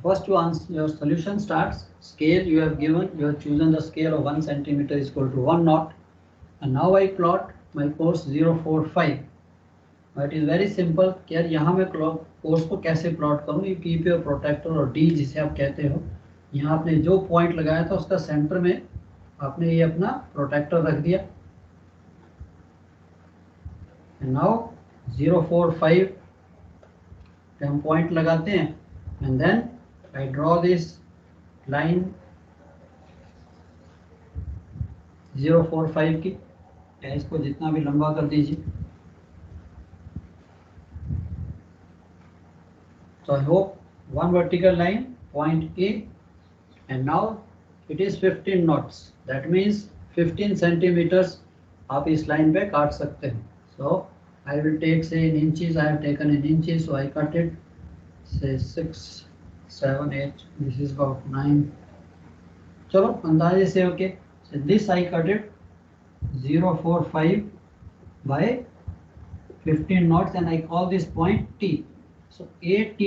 first your solution starts. Scale you have given, you have chosen the scale of 1 centimeter is equal to 1 knot. And now I plot my course 045. It is very simple कि यार यहाँ मैं course को कैसे plot करूँ. You keep your protector और D जिसे आप कहते हो. यहाँ आपने जो पॉइंट लगाया था उसका सेंटर में आपने ये अपना प्रोटेक्टर रख दिया. नाउ 045 पे हम पॉइंट लगाते हैं and then I draw this line 045 की. इसको जितना भी लंबा कर दीजिए. So I hope one vertical line, point A, and now it is 15 knots. That means 15 centimeters आप इस लाइन पे काट सकते हैं. So I will take say in inches. I have taken in inches, so I cut it. Say 6, 7, 8. This is about 9. चलो अंदाजे से okay. So this I cut it 045 by 15 knots, and I call this point T. So AT,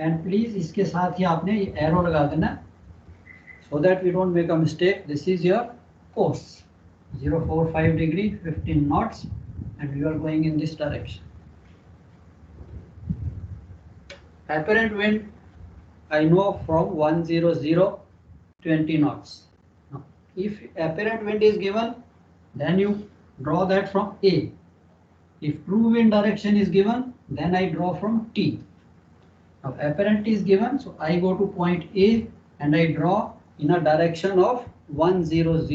and please इसके साथ ही आपने ये arrow लगा देना so that we don't make a mistake. This is your course 045 degree 15 knots and we are going in this direction. Apparent wind I know from 100 20 knots. Now, if apparent wind is given, then you draw that from A. If true wind direction is given, then I draw from T. Now apparent is given, so I go to point A and I draw in a direction of 100.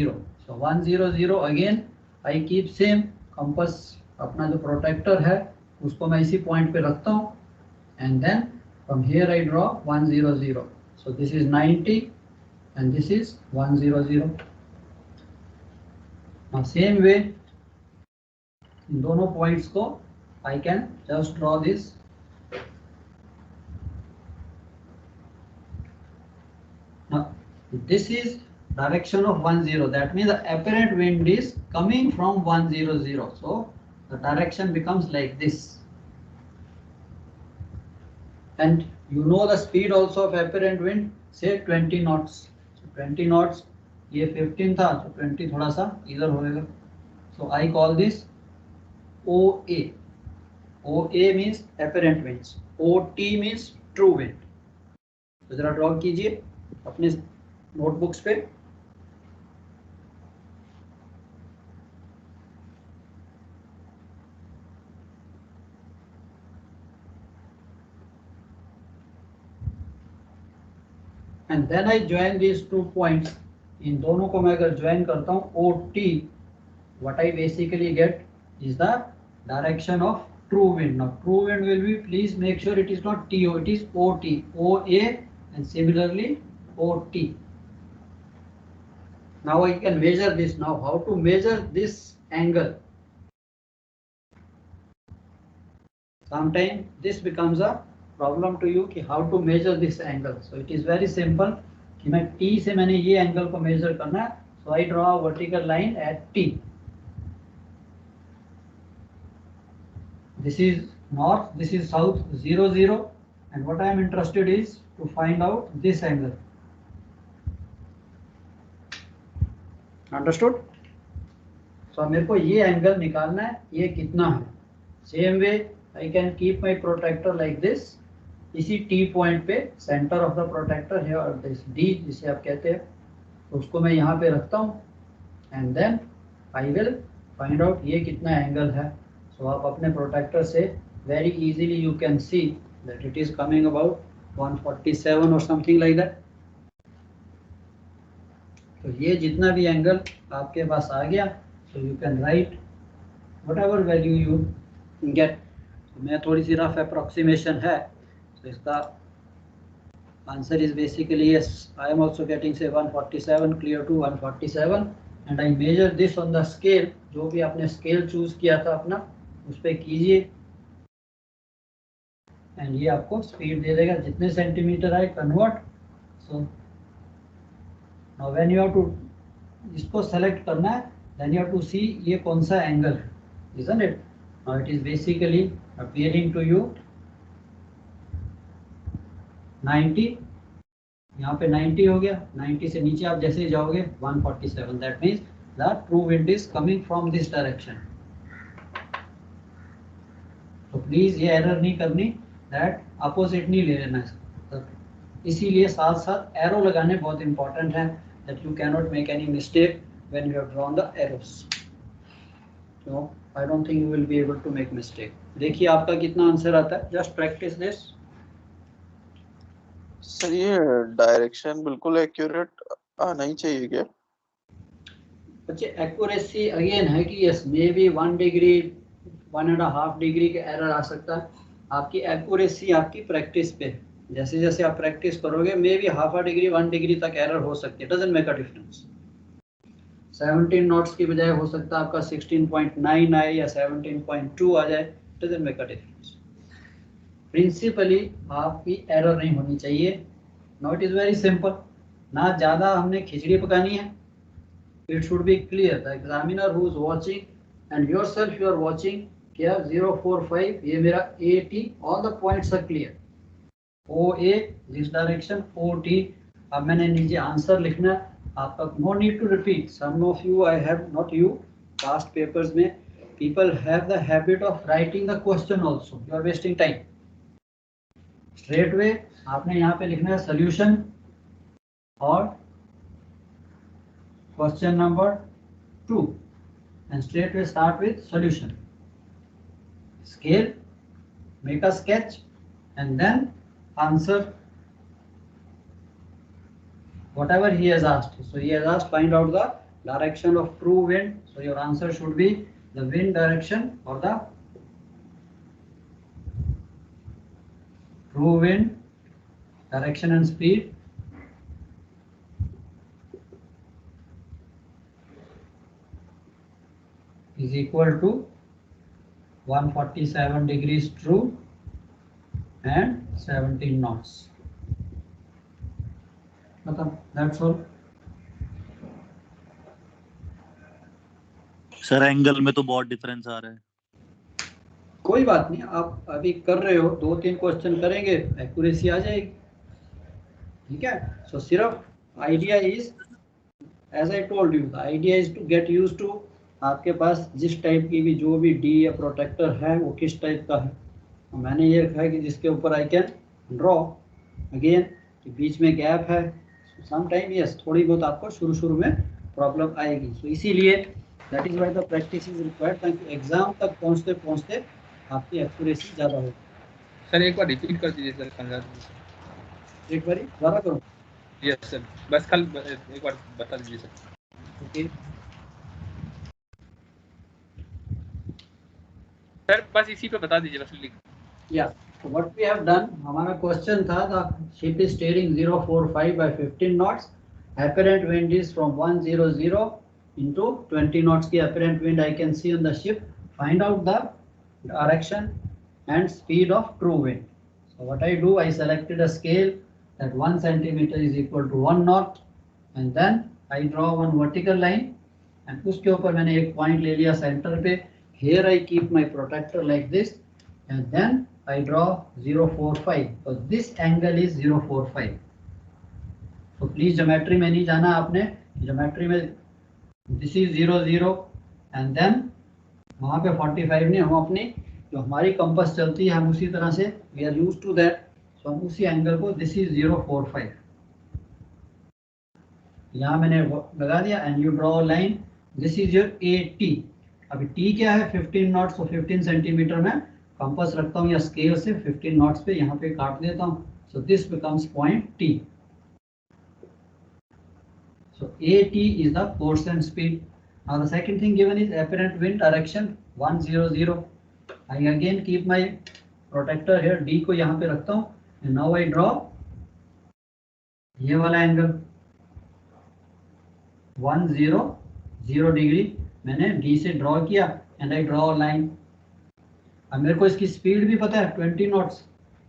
So 100 again I keep same compass. अपना जो protector है उसको मैं इसी point पे रखता हूँ and then from here I draw 100. So this is 90 and this is 100. Now same way इन दोनों पॉइंट्स को I can just draw this. Now this is direction of 10. That means the apparent wind is coming from 100. So the direction becomes like this. And you know the speed also of apparent wind, say 20 knots. So 20 knots. ये 15 था, तो 20 थोड़ा सा इधर होएगा. So I call this OA. OA means apparent winds. OT means true wind. तो जरा draw कीजिए अपने नोटबुक्स पे. And then I join these 2 points. इन दोनों को मैं अगर ज्वाइन करता हूँ OT, what I basically get is the direction of true wind. Now true wind will be, please make sure it is not TO, it is OT. OA and similarly OT. Now I can measure this. Now how to measure this angle? Sometimes this becomes a problem to you कि how to measure this angle. So it is very simple कि मैं T से मैंने ये angle को major करना है. So I draw a vertical line at T. This is north, this is south, 0, and what I am interested is to find out this angle. Understood? So मेरे को ये एंगल निकालना है, ये कितना है. Same way I can keep my protractor like this. इसी T point पे center of the protractor है और this D जिसे आप कहते हैं, तो उसको मैं यहाँ पे रखता हूँ and then I will find out ये कितना एंगल है. So आप अपने प्रोटेक्टर से very easily you can see that it is coming about 147 or something like that. तो ये जितना भी एंगल आपके पास आ गया, so you can write whatever value you get. तो मैं थोड़ी सी रफ approximation है, so इसका answer is basically yes. I am also getting say 147, clear to 147, and I measure this on the scale. जो भी आपने scale choose किया था अपना उस पे कीजिए एंड ये आपको स्पीड दे देगा. जितने सेंटीमीटर आए convert. So now when you have to इसको सेलेक्ट करना है, then you have to see ये कौन सा एंगल है, isn't it. Now it is basically appearing to you 90, यहाँ पे 90 हो गया, 90 से नीचे आप जैसे ही जाओगे 147, that means the true wind is coming from this direction. तो प्लीज ये एरर नहीं करनी, दैट अपोजिट नहीं ले लेना इसका। इसीलिए साथ साथ एरो लगाने बहुत इंपॉर्टेंट है, that you can not make any mistake when you have drawn the arrows. So I don't think you will be able to make mistake. देखिए आपका कितना आंसर आता है, just practice this. सर ये direction बिल्कुल accurate आना ही चाहिए क्या? बच्चे एक्यूरेसी अगेन है कि yes may be 1 degree 1.5 degree का एरर आ सकता है। आपकी एक्यूरेसी आपकी प्रैक्टिस पे, जैसे जैसे आप प्रैक्टिस करोगे may be half a degree 1 degree तक एरर हो सकती है, doesn't make a difference. 17 knots की बजाय हो सकता है आपका 16.9 आए या 17.2 आ जाए, doesn't make a difference. Principally आपकी एरर नहीं होनी चाहिए। Now it is very simple, ना ज़्यादा हमने खिचड़ी पकानी है, it should be clear. The examiner who is watching and yourself you are watching, क्या 045 ये मेरा AT, all the points are clear. OA this direction, OT। अब मैंने नीचे आंसर लिखना, आपका no need to repeat. Some of you, I have not you, past papers में people have the habit of writing the question also, you are wasting time. Straight way आपने यहाँ पे लिखना है सोल्यूशन और question number 2, and straight away start with solution. Scale, make a sketch, and then answer whatever he has asked. So he has asked find out the direction of true wind. So your answer should be the wind direction or the true wind direction and speed is equal to 147 degrees true and 17 knots. मतलब that's all. Sir angle में तो बहुत difference आ रहा है। कोई बात नहीं, आप अभी कर रहे हो, 2-3 क्वेश्चन करेंगे एक्यूरेसी आ जाएगी, ठीक है। सो सिर्फ idea is, as I told you, the idea is to get used to आपके पास जिस टाइप की भी जो भी डी या प्रोटेक्टर है वो किस टाइप का है। तो मैंने ये रखा है कि जिसके ऊपर आई कैन ड्रॉ अगेन, बीच में गैप है, सम टाइम यस थोड़ी बहुत आपको शुरू शुरू में प्रॉब्लम आएगी। सो इसीलिए that is why the practice is required, ताकि एग्जाम तक पहुंचते पहुंचते आपकी एक्यूरेसी ज़्यादा हो। सर एक बार रिपीट कर दीजिए सर, 15 एक बार दोबारा करो। यस सर, बस कल एक बार बता दीजिए सर। ओके सर बस इसी पे बता दीजिए, बस लिख। या व्हाट वी हैव डन, हमारा क्वेश्चन था the ship is steering 045 by 15 knots, apparent wind is from 100 into 20 knots की apparent wind I can see on the ship, find out the direction and speed of true wind. So what I do, I selected a scale that 1 centimeter is equal to 1 knot, and then I draw one vertical line, and उसके ऊपर मैंने एक point ले लिया centre पे। Here I keep my protector like this, and then I draw 045, so this angle is 045. तो please geometry में नहीं जाना आपने, ज्योमेट्री में दिस इज 00 एंड देन वहाँ पे 45 नहीं, हम अपनी जो हमारी कंपास चलती है हम उसी तरह से we are use to that, so हम उसी एंगल को दिस इज 045 यहाँ मैंने लगा दिया, and you draw line, this is your AT। अभी T क्या है 15 नॉट्स, तो 15 सेंटीमीटर में कंपास रखता हूँ या स्केल से 15 नॉट्स पे यहाँ पे काट देता हूँ, so this becomes point T। So AT is the course and speed. Now the second thing given is apparent wind direction 100. I again keep my protector here, D को यहाँ पे रखता हूँ, and now I draw ये वाला angle 100 degree मैंने D से draw किया, एंड आई ड्रॉ लाइन। अब मेरे को इसकी स्पीड भी पता है 20 नॉट्स,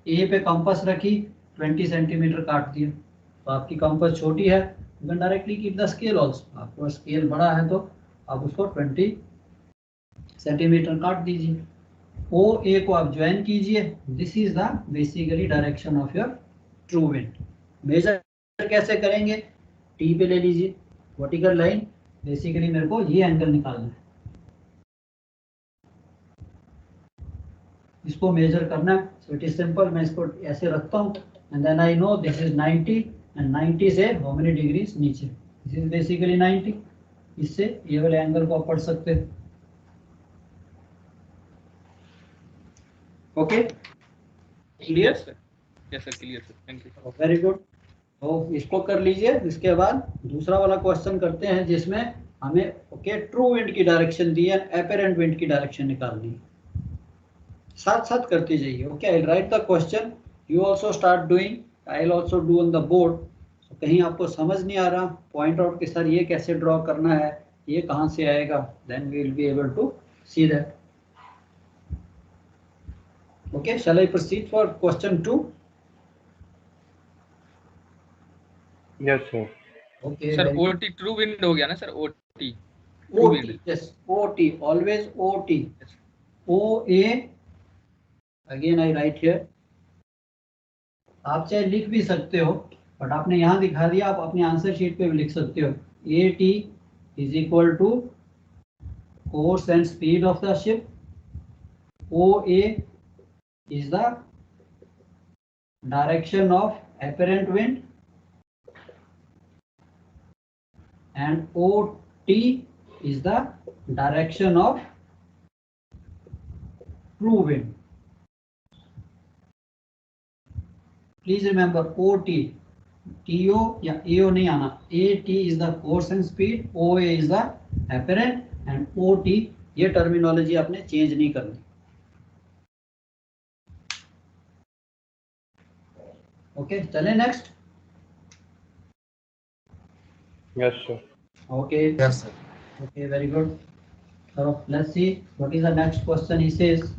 A पे कंपास रखी 20 सेंटीमीटर काट दिया, तो आपकी कंपास छोटी है, you can directly keep the scale also। आपको स्केल बड़ा है तो आप उसको 20 सेंटीमीटर काट दीजिए। OA को आप ज्वाइन कीजिए, this is the basically direction of your true wind. Measure कैसे करेंगे, टी पे ले लीजिए वर्टिकल लाइन, बेसिकली मेरे को ये एंगल निकालना है, इसको मेजर करना है। सो इट इज सिंपल, मैं इसको ऐसे रखता हूँ and then I know this is 90 and 90 से हाउ मेनी डिग्रीज नीचे, दिस इज बेसिकली 90। इससे ये वाले एंगल को आप पढ़ सकते हैं। Okay clear? Yes sir, clear sir, thank you. Very good. तो इसको कर लीजिए। इसके बाद दूसरा वाला क्वेश्चन करते हैं जिसमें हमें ओके ट्रू विंड की डायरेक्शन दी है, एपेरेंट विंड की डायरेक्शन निकालनी है। साथ साथ करते जाइए। Okay I will write the question, you also start doing, I will also do on the board. कहीं आपको समझ नहीं आ रहा, पॉइंट आउट के सर ये कैसे ड्रॉ करना है, ये कहाँ से आएगा, then we will be able to see that. Okay shall I proceed for question 2? Yes sir. Okay sir OT true wind हो गया ना sir, OT true OT, wind. yes, OT, always OT. OA, again I write here. आप चाहे लिख भी सकते हो, but आपने यहाँ दिखा दिया, आप अपने आंसर शीट पे भी लिख सकते हो। AT is equal to course and speed of the ship. OA is the direction of apparent wind, and OT is the direction of true wind. Please remember OT, TO या AO नहीं आना, AT is the course and speed, OA is the apparent and OT ये terminology आपने change नहीं करनी। Okay चले next. Yes sir. Okay Yes, sir. okay very good. So let's see what is the next question. He says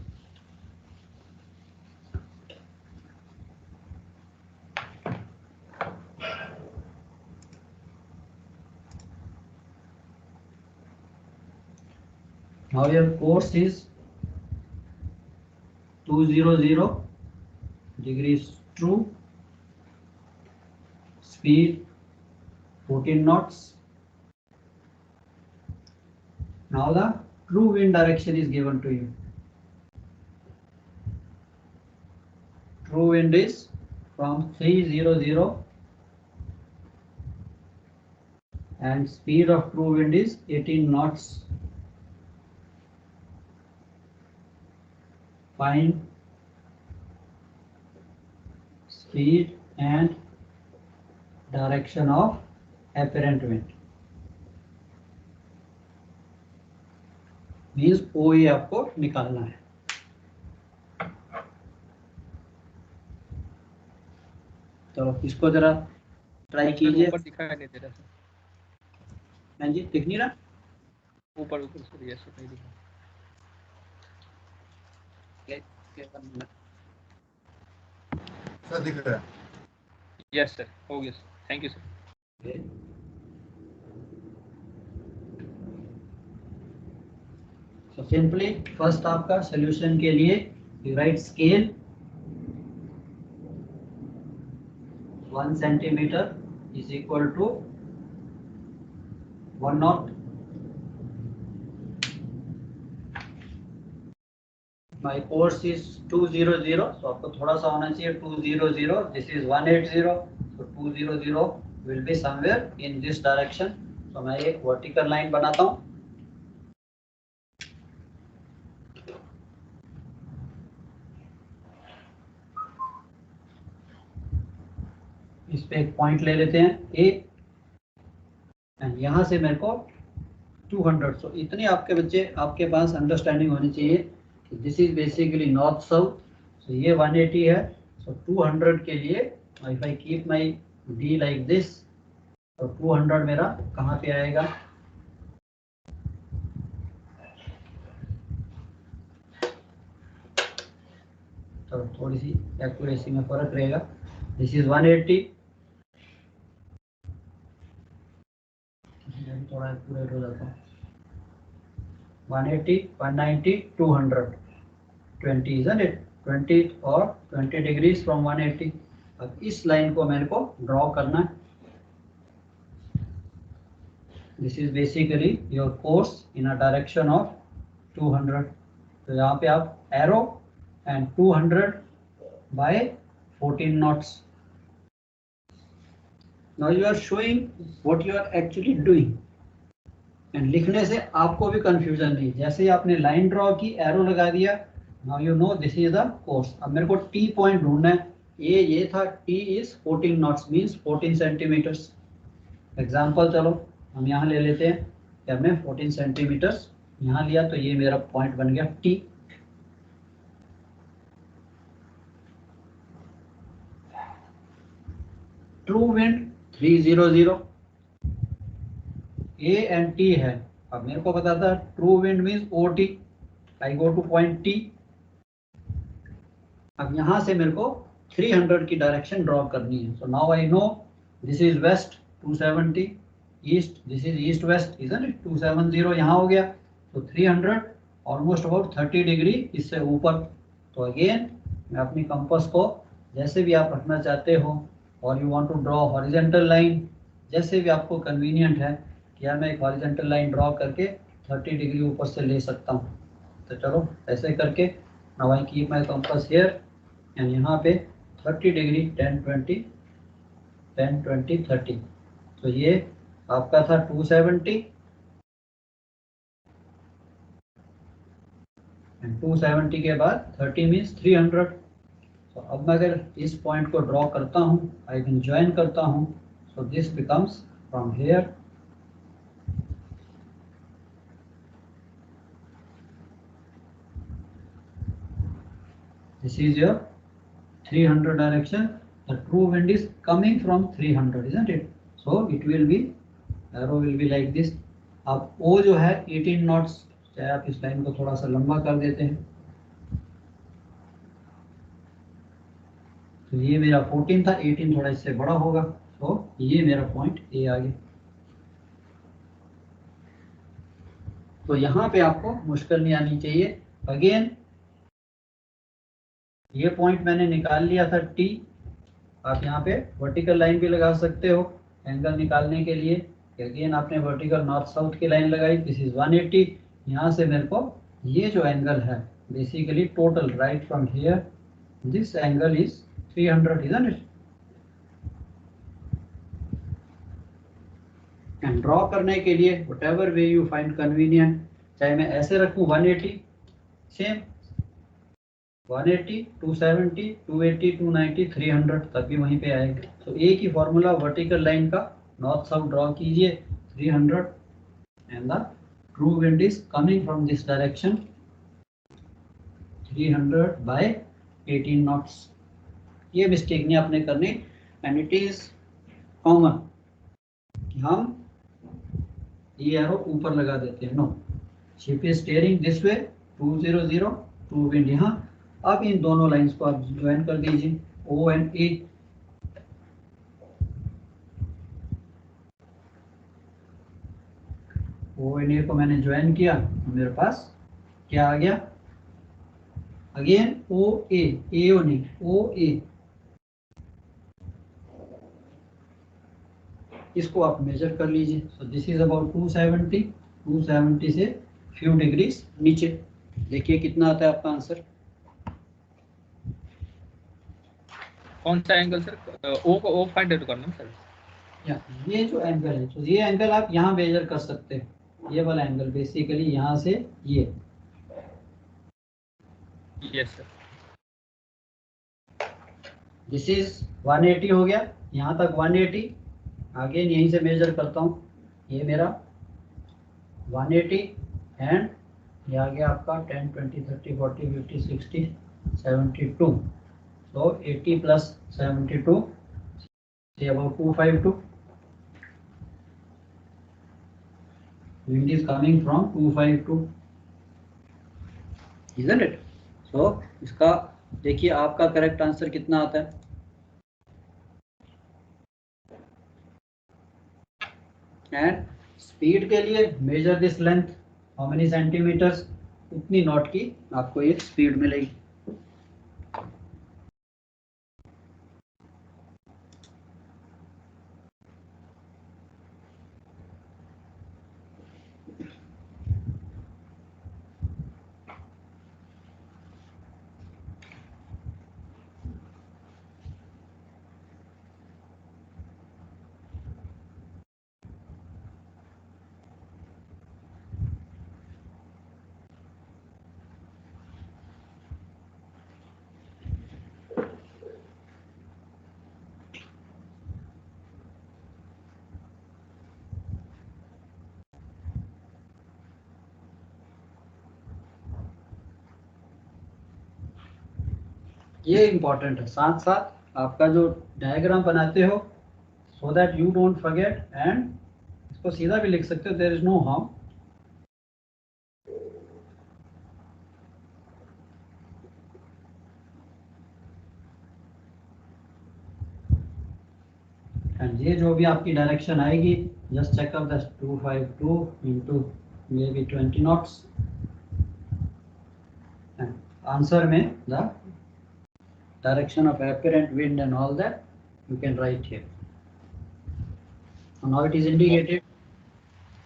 now your course is 200 degrees true, speed 14 knots. Now the true wind direction is given to you. True wind is from 300 and speed of true wind is 18 knots. Find speed and direction of apparent wind. Means OA आपको निकालना है। तो इसको जरा try कीजिए। ऊपर दिखाई नहीं दे रहा सर, हाँ जी दिख नहीं रहा, ऊपर ऊपर सर, यस सर, नहीं दिखा। Sir, दिख रहा है। यस सर, हो गया sir, thank you sir. So simply first आपका solution के लिए you write scale 1 centimeter is equal to 1 knot. My course is 200, so आपको थोड़ा सा होना चाहिए 200. This is 180, so 200 will be somewhere in this direction. So मैं एक vertical line बनाता हूँ। इस पे एक पॉइंट ले लेते हैं A, एंड यहाँ से मेरे को 200। सो इतनी आपके बच्चे आपके पास अंडरस्टैंडिंग होनी चाहिए कि this is basically north south. So ये 180 है, सो 200 के लिए if I keep my D like this, तो 200 मेरा कहाँ पे आएगा, तो थोड़ी सी एक्यूरेसी में फर्क रहेगा। दिस इज 180, थोड़ा एक्यूरेट हो जाता है। 180, 190, 200, 20 isn't it? 20 or 20 degrees from 180, अब इस लाइन को मेरे को ड्रॉ करना है। This is basically your course in a direction of 200। तो यहाँ पे आप arrow and 200 by 14 knots. Now you are showing what you are actually doing. And लिखने से आपको भी कंफ्यूजन नहीं, जैसे ही आपने लाइन ड्रॉ की, एरो लगा दिया, now you know this is the course. अब मेरे को टी पॉइंट ढूंढना है, ये था, T is 14 knots means 14 centimetres. Example चलो हम यहाँ ले लेते हैं कि हमने 14 सेंटीमीटर्स यहाँ लिया, तो ये मेरा पॉइंट बन गया T. True wind 300, A and T है। अब मेरे को पता था ट्रू विंड मीन्स OT, आई गो टू पॉइंट T। अब यहाँ से मेरे को 300 की डायरेक्शन ड्रॉ करनी है। So now I know this is west 270, east this is east west, isn't it? 270 यहाँ हो गया, तो 300 ऑलमोस्ट अबाउट 30 डिग्री इससे ऊपर। तो अगेन मैं अपनी कंपास को जैसे भी आप रखना चाहते हो, और you want to draw horizontal line, जैसे भी आपको कन्वीनियंट है कि यार मैं एक हॉरिजॉन्टल लाइन ड्रॉ करके 30 डिग्री ऊपर से ले सकता हूँ। तो चलो ऐसे करके now I keep my compass here and यहाँ पे 30 डिग्री 10 20 10 20 30। तो ये आपका था 270 एंड 270 के बाद 30 मीन्स 300। तो अब मैं अगर इस पॉइंट को ड्रॉ करता हूँ, आई कैन ज्वाइन करता हूँ, so this becomes from here this is your 300 direction. The true wind is coming from 300, isn't it? So it will be, arrow will be like this. अब O जो है 18 knots, चाहे आप इस line को थोड़ा सा लंबा कर देते हैं, तो ये मेरा 14 था, 18 थोड़ा इससे बड़ा होगा, तो ये मेरा पॉइंट A आ गया। तो यहाँ पे आपको मुश्किल नहीं आनी चाहिए। अगेन ये पॉइंट मैंने निकाल लिया था T। आप यहाँ पे वर्टिकल लाइन भी लगा सकते हो एंगल निकालने के लिए। अगेन आपने वर्टिकल नॉर्थ साउथ की लाइन लगाई, दिस इज 180। यहाँ से मेरे को ये जो एंगल है basically total right from here, this angle is 300, isn't it? And draw करने के लिए whatever way you find convenient, चाहे मैं ऐसे रखूं 180, सेम 180 270 280 290 300 तक भी वहीं पे आएगा। तो एक ही फॉर्मूला वर्टिकल लाइन का, नॉर्थ साउथ ड्रॉ कीजिए 300 and the true wind is coming from this direction 300 by 18 knots. ये मिस्टेक नहीं आपने करनी, एंड इट इज कॉमन कि हम ये एरो ऊपर लगा देते हैं। No, ship is steering this way 200, true wind यहाँ। अब इन दोनों लाइंस को आप ज्वाइन कर दीजिए, O and A। O and A को मैंने ज्वाइन किया, मेरे पास क्या आ गया? अगेन OA, AO नहीं, OA। इसको आप मेजर कर लीजिए। सो दिस इज अबाउट 270 से फ्यू डिग्रीज नीचे। देखिए कितना आता है आपका आंसर। कौन सा एंगल सर? ओ को ओ फाइंड आउट करना सर। या ये जो एंगल है, तो ये एंगल आप यहाँ मेजर कर सकते हैं। ये वाला एंगल बेसिकली यहाँ से ये, यस सर। दिस इज 180 हो गया, यहाँ तक 180। आगे यहीं से मेजर करता हूँ, ये मेरा 180 एंड ये आ गया आपका 10 20 30 40 50 60 72। So 80 plus 72, say about 252. Wind is coming from 252, isn't it? So इसका देखिए आपका करेक्ट आंसर कितना आता है। एंड स्पीड के लिए measure this length, how many centimetres, उतनी नॉट की आपको ये स्पीड मिलेगी। ये इम्पोर्टेंट है। साथ साथ आपका जो डायग्राम बनाते हो so that you don't forget, and इसको सीधा भी लिख सकते हो, there is no harm. And ये जो भी आपकी डायरेक्शन आएगी, just check out the 252 into may be 20 knots, answer में the direction of apparent wind and all that you can write here. Now it is indicated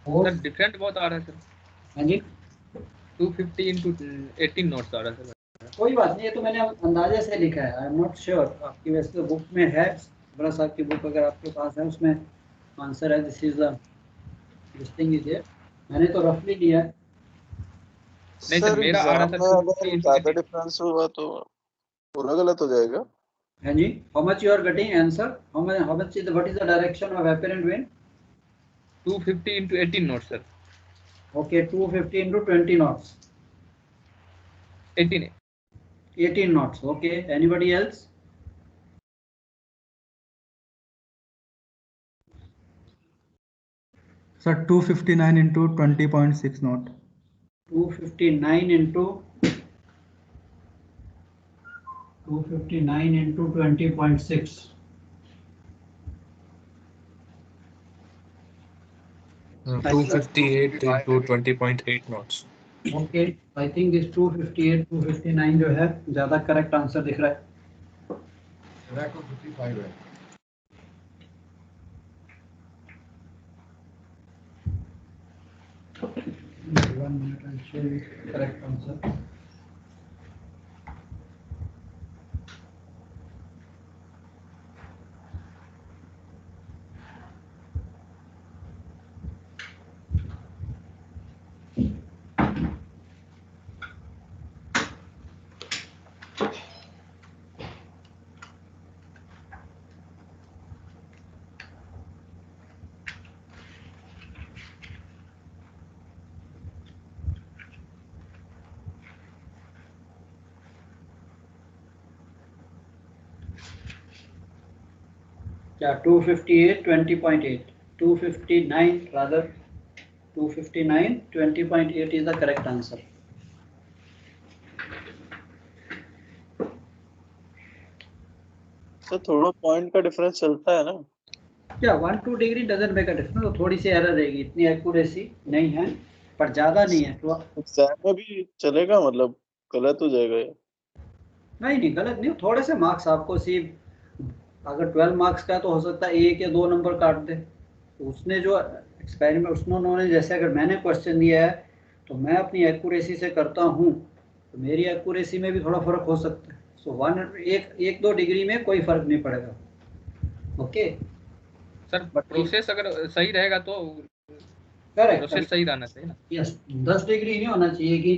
sir different बहुत आ रहा है sir, हाँ जी 250 into 18 नॉट्स आ रहा है sir. कोई बात नहीं, ये तो मैंने अंदाजे से लिखा है, आई एम नॉट श्योर। आपकी वैसे तो बुक में है, बड़ा साहब की बुक अगर आपके पास है उसमें आंसर है, this is the this thing is here, मैंने तो रफली लिया है। नहीं सर, सर मेरा आ रहा एग्जाम था में 250 अगर into ज्यादा 18। डिफरेंस हुआ तो पूरा गलत हो जाएगा। हाँ जी, how much you are getting answer, how much is what is the direction of apparent wind? 250 into 18 knots sir. Okay, 250 into 20 knots, 18 18 knots. Okay, anybody else? Sir, 259 into 20.6 knot. 259 into 20.6. 258 into 20.8 knots. Okay, I think this 258, 259 जो है ज्यादा correct answer दिख रहा है। 255 है। One minute, I'll show you correct answer. क्या 258 20.8, 259 rather, 259 20.8 is the correct answer. Sir थोड़ा point का डिफरेंस चलता है ना। क्या 1-2 degree doesn't make a difference, तो थोड़ी सी एरर रहेगी, इतनी एक्यूरेसी नहीं है पर ज्यादा नहीं है। तो एग्जाम में भी चलेगा, मतलब गलत हो जाएगा ये? नहीं गलत नहीं, थोड़े से मार्क्स आपको सिर्फ, अगर 12 मार्क्स का तो हो सकता है 1 या 2 नंबर काट दे। तो उसने जो एक्सपेरिमेंट उन्होंने जैसे अगर मैंने क्वेश्चन दिया है तो मैं अपनी एक्यूरेसी से करता हूँ, तो मेरी एक्यूरेसी में भी थोड़ा फर्क हो सकता है। सो एक 2 डिग्री में कोई फर्क नहीं पड़ेगा। ओके सर, प्रोसेस अगर सही रहेगा तो करेक्ट, प्रोसेस सही रहना चाहिए ना। यस 10 डिग्री नहीं होना चाहिए कि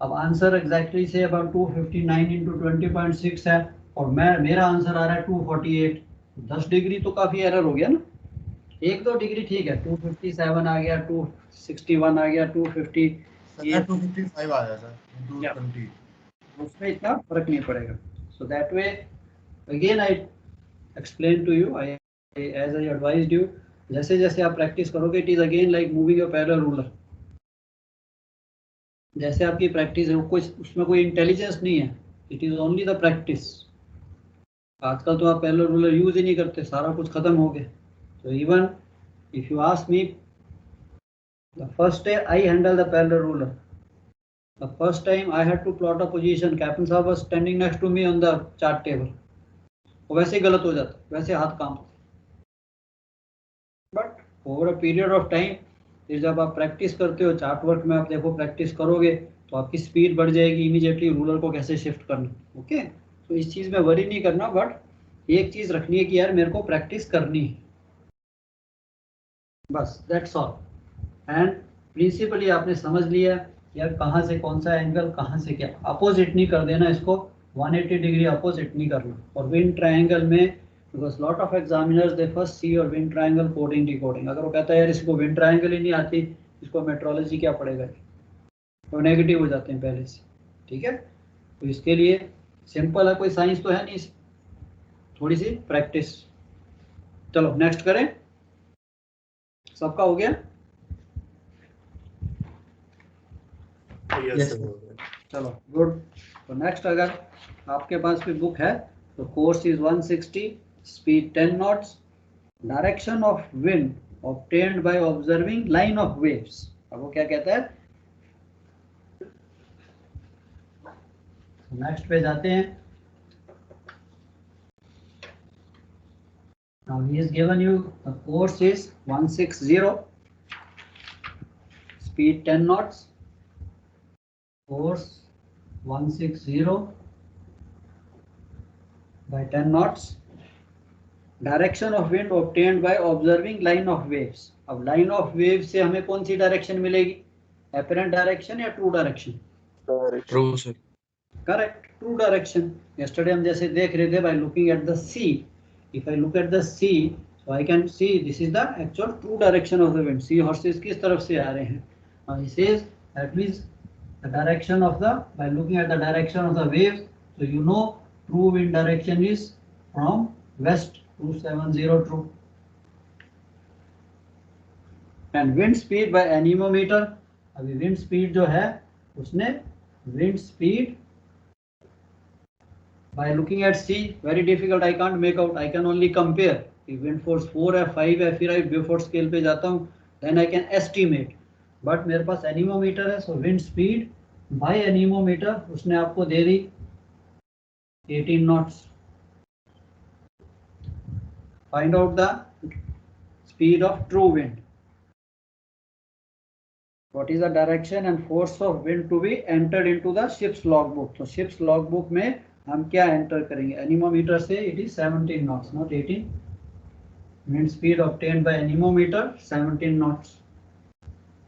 अब answer exactly say about 259 into 20.6 है और मेरा आंसर आ रहा है 248, 10 डिग्री तो काफी एरर हो गया ना। 1-2 डिग्री ठीक है, 257 आ गया, 261 आ गया, 250 ये 255 आया सर, 220। उसमें इतना फर्क नहीं पड़ेगा। So that way again I explain to you, I as I advised you, जैसे जैसे आप प्रैक्टिस करोगे it is again like moving your parallel ruler. जैसे आपकी प्रैक्टिस है कुछ उसमें कोई इंटेलिजेंस नहीं है, it is only the practice. आजकल तो आप पैरेलल रूलर यूज ही नहीं करते, सारा कुछ खत्म हो गया। तो even if you ask me, the first day I handle the parallel ruler, the first time I had to plot a position, captain साहब was standing next to me on the chart table, वो वैसे ही गलत हो जाता, वैसे हाथ काम। But over a period of time, फिर जब आप प्रैक्टिस करते हो चार्ट वर्क में, आप देखो प्रैक्टिस करोगे तो आपकी स्पीड बढ़ जाएगी, इमीडिएटली रूलर को कैसे शिफ्ट करना। ओके, तो इस चीज़ में वरी नहीं करना, बट एक चीज़ रखनी है कि यार मेरे को प्रैक्टिस करनी है, बस दैट्स ऑल। एंड प्रिंसिपली आपने समझ लिया यार कहाँ से कौन सा एंगल, कहाँ से क्या, अपोजिट नहीं कर देना इसको, 180 डिग्री अपोजिट नहीं करना। और विंड ट्रायंगल में because lot of examiners they first see your wind triangle coding decoding, अगर वो कहता है यार इसको विंड ट्रायंगल ही नहीं आती, इसको मेट्रोलॉजी क्या पड़ेगा, तो नेगेटिव हो जाते हैं पहले से। ठीक है, तो इसके लिए सिंपल है, कोई साइंस तो है नहीं, थोड़ी सी प्रैक्टिस। चलो नेक्स्ट करें, सबका हो गया? Yes, Yes, sir. चलो गुड। तो नेक्स्ट अगर आपके पास भी बुक है तो course is 160, speed 10 knots, direction of wind obtained by observing line of waves. अब वो क्या कहता है? नेक्स्ट पे जाते हैं। Now he has given you the course is 160, speed 10 knots, course 160 by 10 knots, direction of wind obtained by observing line of waves. अब line of wave से हमें कौन सी डायरेक्शन मिलेगी? एपरेंट डायरेक्शन या true direction? Direction True, sir. Correct, true direction. Yesterday हम जैसे देख रहे थे by looking at the sea, if I look at the sea so I can see this is the actual true direction of the wind. Sea horses किस तरफ से आ रहे हैं? Now this is that means the direction of the, by looking at the direction of the waves, so you know true wind direction is from west 270 true. And wind speed by anemometer, अभी wind speed जो है उसने wind speed by looking at sea, very difficult, I can't make out, I can only compare कि wind force 4 है 5 है, फिर I Beaufort scale पे जाता हूँ, then I can estimate, but मेरे पास anemometer है, so wind speed by anemometer उसने आपको दे दी 18 knots. Find out the speed of true wind. What is the direction and force of wind to be entered into the ship's logbook? तो ship's logbook में हम क्या enter करेंगे? Anemometer से it is 17 knots, not 18. Wind speed obtained by anemometer 17 knots.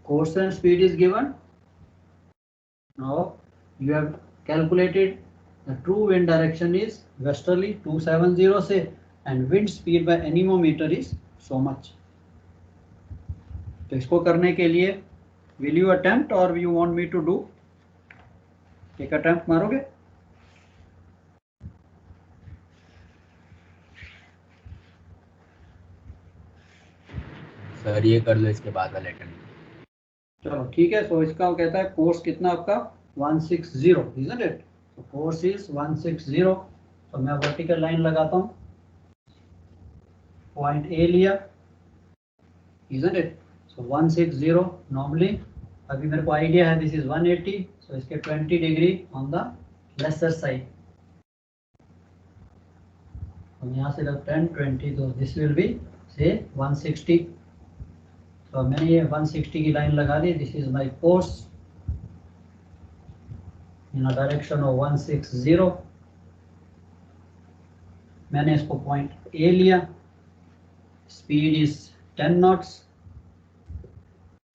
Course and speed is given. Now you have calculated the true wind direction is westerly 270 से, and wind speed by anemometer is so much. तो इसको करने के लिए will you attempt or you want me to do? एक attempt मारोगे? Sir ये कर लो, इसके बाद वाला अटेम्प्ट। चलो ठीक है। तो इसका वो कहता है कोर्स कितना आपका 160, isn't it? तो कोर्स इज 160। तो मैं वर्टिकल लाइन लगाता हूँ, पॉइंट ए लिया, isn't it? So 160 नॉर्मली, अभी मेरे को आइडिया है दिस इज 180, सो इसके 20 degree on the lesser side. हम यहाँ से लगता है 20, तो दिस विल बी से 160। तो मैंने ये 160 की लाइन लगा दी, this is my course in a direction of 160। मैंने इसको पॉइंट ए लिया, स्पीड इज 10 नॉट्स,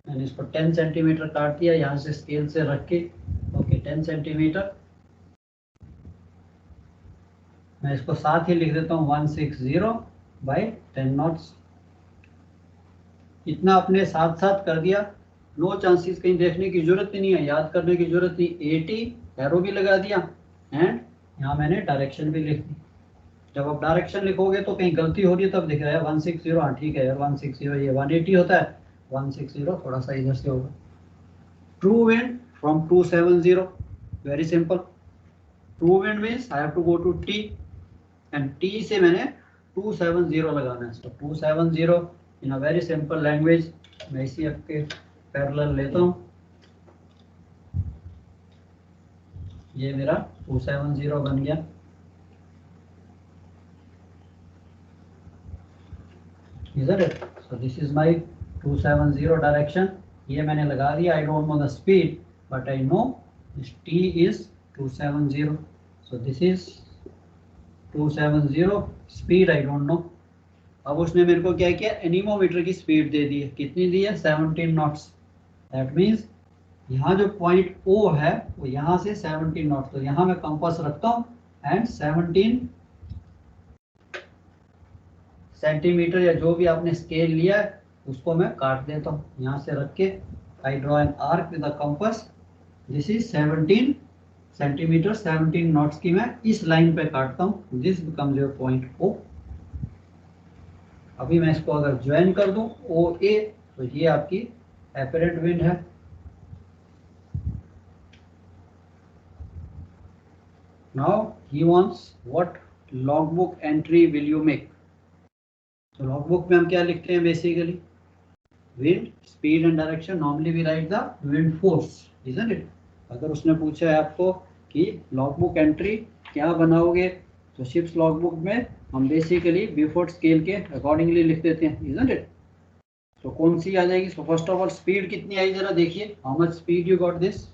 मैंने इसको 10 सेंटीमीटर काट दिया यहाँ से स्केल से रख के, ओके 10 सेंटीमीटर। मैं इसको साथ ही लिख देता हूँ 160 बाई 10 नॉट्स। इतना अपने साथ साथ कर दिया, नो चांसेस, कहीं देखने की जरूरत ही नहीं है, याद करने की जरूरत नहीं। 80 एरो भी लगा दिया एंड यहाँ मैंने डायरेक्शन भी लिख दी। जब आप डायरेक्शन लिखोगे तो कहीं गलती हो रही है तब दिख रहा है 160, हाँ ठीक है यार 160, ये 180 होता है, 160 थोड़ा सा इधर से होगा। True wind from 270, very simple. True wind means I have to go to T and T से मैंने 270 लगाना है। So 270 in a very simple language, मैं इसी आपके पैरेलल लेता हूँ, ये मेरा 270 बन गया। Isn't it? So this is my 270 direction. ये मैंने लगा दिया। I don't know the speed, but I know this T is 270. So this is 270. Speed I don't know. अब उसने मेरे को क्या किया, एनीमोमीटर की स्पीड दे दी है। कितनी दी है? 17 नॉट्स। That means यहाँ जो पॉइंट O है वो यहाँ से 17 नॉट्स, तो यहाँ मैं कंपास रखता हूँ एंड 17 सेंटीमीटर या जो भी आपने स्केल लिया है उसको मैं काट देता हूँ। यहाँ से रख के I draw an arc with the compass, this is 17 centimetre 17 knots की मैं इस लाइन पे काटता हूँ, this becomes your point O. अभी मैं इसको अगर ज्वाइन कर दूं ओ ए, तो ये आपकी एपरेंट विंड है। Now he wants what logbook entry will you make. तो लॉगबुक में हम क्या लिखते हैं basically, wind speed and direction. Normally we write the wind force, isn't it. अगर उसने पूछा है आपको कि लॉगबुक एंट्री क्या बनाओगे, तो शिप्स लॉगबुक में हम बेसिकली बिफोर स्केल के अकॉर्डिंगली लिख देते हैं, इजंट इट। तो कौन सी आ जाएगी? So first of all speed कितनी आई जरा देखिए, how much speed you got this.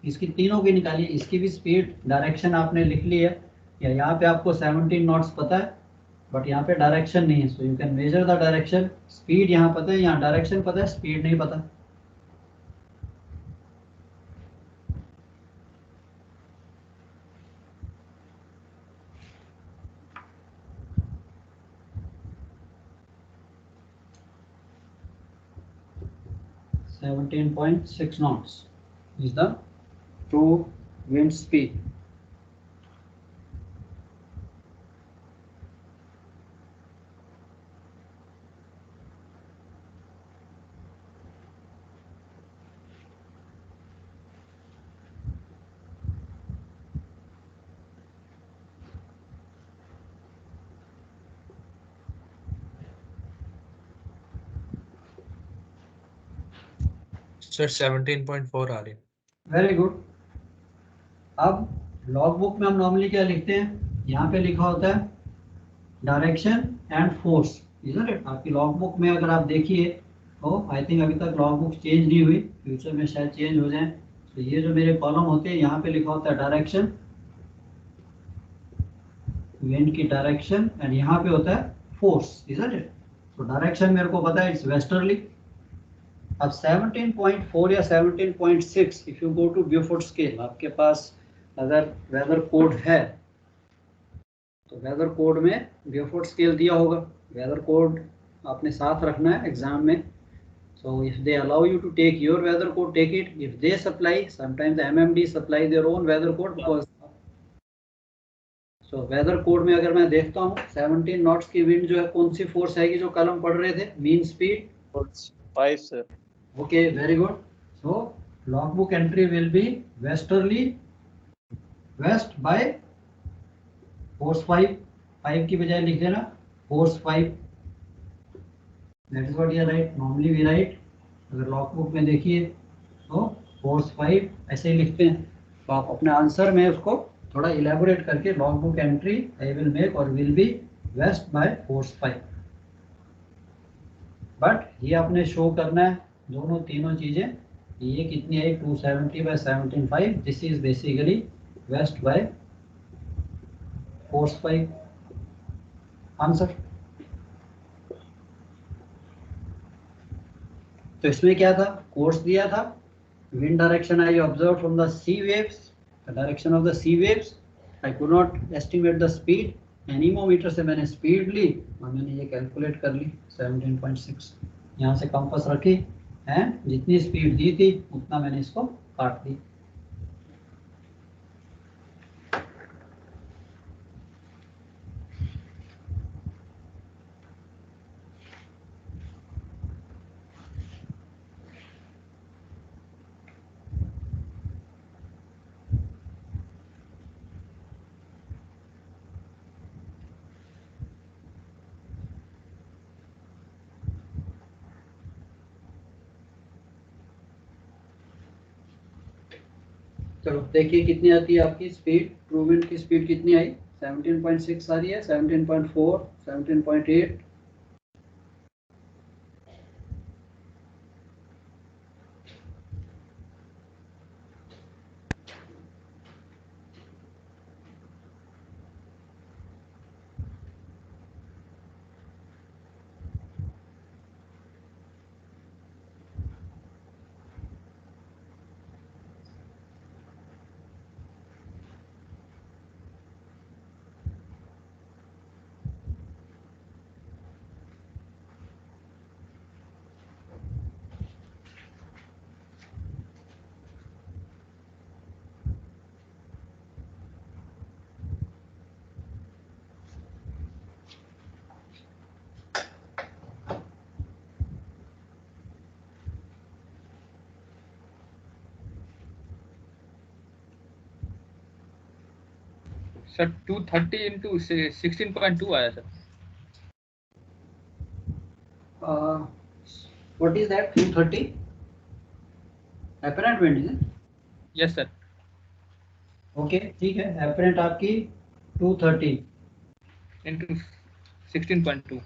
इसकी तीनों की निकालिए, इसकी भी स्पीड डायरेक्शन आपने लिख ली है, या यहाँ पे आपको 17 नॉट्स पता है बट यहाँ पे डायरेक्शन नहीं है, so you can measure the direction. Speed यहाँ पता है, यहाँ डायरेक्शन पता है, स्पीड नहीं पता। (17.6 knots is the true wind speed. Sir 17.4 आ रही है। Very good. अब लॉग बुक में हम नॉर्मली क्या लिखते हैं, यहाँ पे लिखा होता है direction and force, isn't it. आपकी लॉग बुक में अगर आप देखिए, तो आई थिंक अभी तक लॉग बुक चेंज नहीं हुई, फ्यूचर में शायद चेंज हो जाए। तो ये जो मेरे कॉलम होते हैं, यहाँ पे लिखा होता है डायरेक्शन, विंड की डायरेक्शन, एंड यहाँ पे होता है फोर्स, इजंट इट। तो डायरेक्शन मेरे को पता है, इट्स वेस्टर्ली। अब 17.4 या 17.6 if you go to Beaufort scale, आपके पास अगर वेदर कोड है तो वेदर कोड में ब्यूफोर्ड स्केल दिया होगा। वेदर कोड आपने साथ रखना है एग्जाम में। So if they allow you to take your weather code, take it. If they supply, sometimes MMD supply their own weather code, because so weather code में अगर मैं देखता हूँ 17 नॉट्स की विंड जो है, कौन सी फोर्स आएगी जो कल हम पढ़ रहे थे, mean speed 5 sir. Okay, very good. So logbook entry will be westerly, west by force 5. 5 की बजाय लिख देना force 5. That is what you write. Normally we write, अगर logbook में देखिए तो force 5 ऐसे ही लिखते हैं। तो आप अपने आंसर में उसको थोड़ा इलेबोरेट करके logbook entry I will make और will be west by force 5. But ये आपने शो करना है दोनों तीनों चीजें। ये कितनी आई, 270 by 17.5, this is basically west by force 5 answer. तो इसमें क्या था, कोर्स दिया था, wind direction I observe from the sea waves, the direction of the sea waves. I could not estimate the speed, anemometer से मैंने स्पीड ली और मैंने ये कैलकुलेट कर ली 17.6। यहाँ से कंपास रखी एंड जितनी स्पीड दी थी उतना मैंने इसको काट दी। चलो देखिए कितनी आती है आपकी स्पीड, ट्रू विंड की स्पीड कितनी आई, 17.6 आ रही है, 17.4, 17.8। सर 230 into 16.2 आया sir. What is that? 230 apparent wind is it? Yes sir. Okay, ठीक है. Apparent आपकी 230 into 16.2.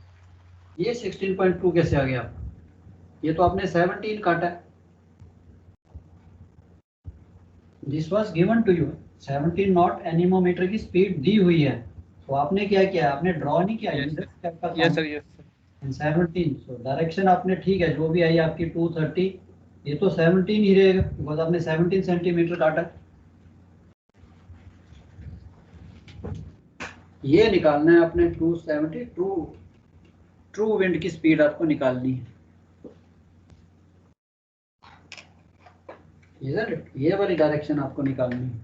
ये 16.2 कैसे आ गया? ये तो आपने 17 काटा है. This was given to you. 17 not anemometer की स्पीड दी हुई है. तो आपने क्या किया? आपने ड्रॉ नहीं किया. Yes, Just kept the Yes sir. Yes sir. 17. So direction आपने ठीक है जो भी आई आपकी 230, ये तो 17 ही रहेगा बिकॉज आपने 17 सेंटीमीटर काटा. ये निकालना है आपने 270 ट्रू विंड की स्पीड आपको निकालनी है. ये वाली डायरेक्शन आपको निकालनी है.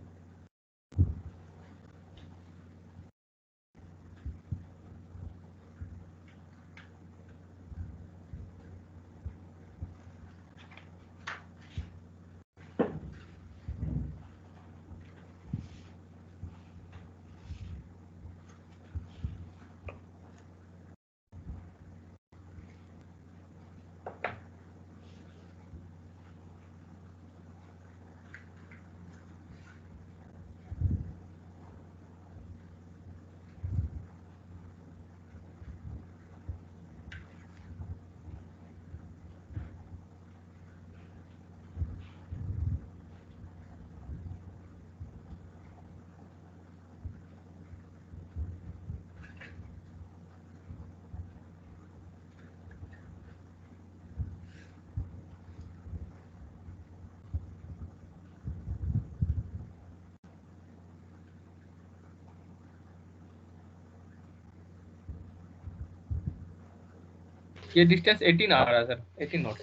ये डिस्टेंस 18 आ रहा है सर. 18 नॉट.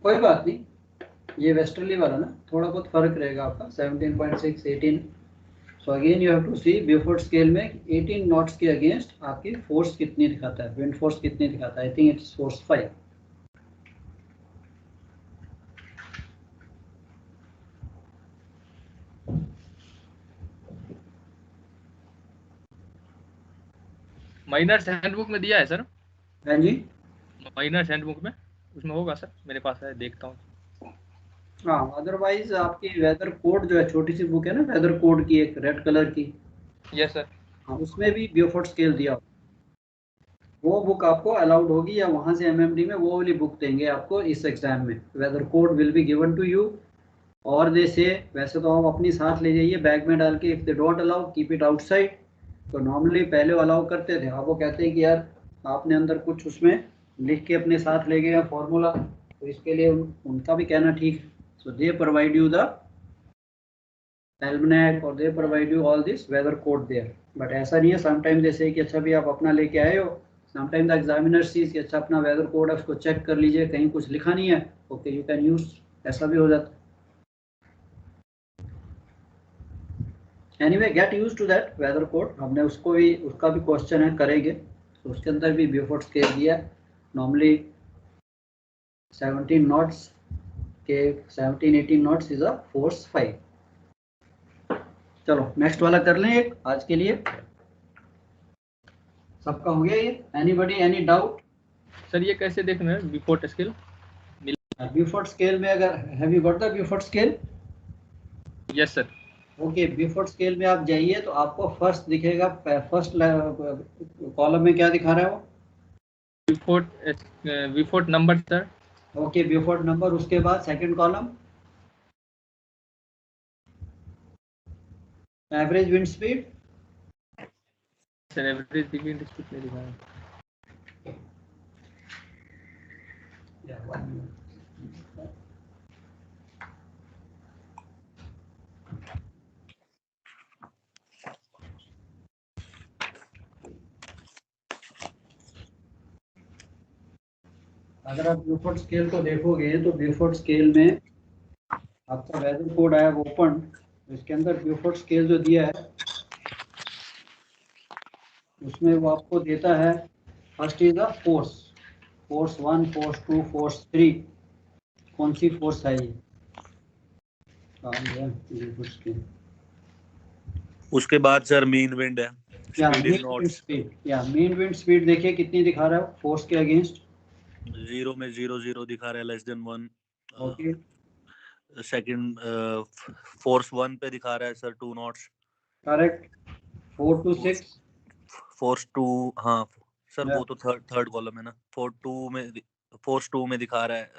कोई बात नहीं. ये वेस्टर्ली वाला ना थोड़ा बहुत फर्क रहेगा आपका. 17.6 18. So again you have to see Beaufort scale में 18 नॉट्स के अगेंस्ट आपकी फोर्स कितनी दिखाता है, विंड फोर्स कितनी दिखाता है. I think its force 5. Minor handbook में दिया है सर. हाँ जी. माइनर हैंडबुक में उसमें होगा सर. मेरे पास है, देखता हूँ. हाँ, अदरवाइज आपकी वेदर कोड जो है, छोटी सी बुक है ना वेदर कोड की, एक रेड कलर की. Yes sir. हाँ, उसमें भी ब्यूफोर्ड स्केल दिया हो. वो बुक आपको अलाउड होगी या वहाँ से एमएमडी में वो वाली बुक देंगे आपको इस एग्जाम में. Weather code will be given to you. और दे से वैसे तो आप अपनी साथ ले जाइए बैग में डाल के. If they don't allow keep it outside. तो नॉर्मली पहले वो अलाउ करते थे, अब वो कहते हैं कि यार आपने अंदर कुछ उसमें लिख के अपने साथ ले गए फॉर्मूला, तो इसके लिए उनका भी कहना ठीक है. So they provide you the almanac और they provide you all this weather code there. But ऐसा नहीं है समटाइम जैसे कि अच्छा भी आप अपना लेके आए हो, समटाइम द एग्जामिनर सीज कि अच्छा अपना वेदर कोड है उसको चेक कर लीजिए, कहीं कुछ लिखा नहीं है, ओके यू कैन यूज. ऐसा भी हो जाता है. Anyway get used to that weather code. हमने उसको भी, उसका भी क्वेश्चन है करेंगे. तो उसके अंदर भी ब्यूफोर्ड स्केल दिया है. नॉर्मली 17 नॉट्स के 17-18 नॉट्स इज अ फोर्स 5. चलो नेक्स्ट वाला कर लें एक आज के लिए. सबका हो गया ये? Anybody any doubt? सर ये कैसे देखना है ब्यूफोर्ड स्केल? ब्यूफोर्ड स्केल में अगर have you got the Beaufort scale? Yes sir. Okay, Beaufort scale में आप जाइए तो आपको फर्स्ट दिखेगा, फर्स्ट कॉलम में क्या दिखा रहा है वो? Beaufort number sir. Okay, Beaufort number. उसके बाद second column average wind speed. Sir average wind speed में दिखा है. अगर आप ब्यूफोर्ड स्केल को देखोगे तो ब्यूफोर्ड स्केल में आपका वेदर कोड आया ओपन. इसके अंदर ब्यूफोर्ड स्केल जो दिया है उसमें वो आपको देता है first is the force. Force 1, force 2, force 3. कौन सी फोर्स है ये? ब्यूफोर्ड स्केल उसके बाद सर मीन विंड है, या speed in mean wind knots. Speed, या मीन विंड स्पीड देखिए कितनी दिखा रहा है फोर्स के अगेंस्ट। 0 में 0 दिखा रहा है, less than 1। Okay, second force 1 पे दिखा रहा है sir 2 knots. Correct. 4 to 6, force 2, हाँ सर या वो तो थर्ड कॉलम है ना। फोर्स 2 में दिखा रहा है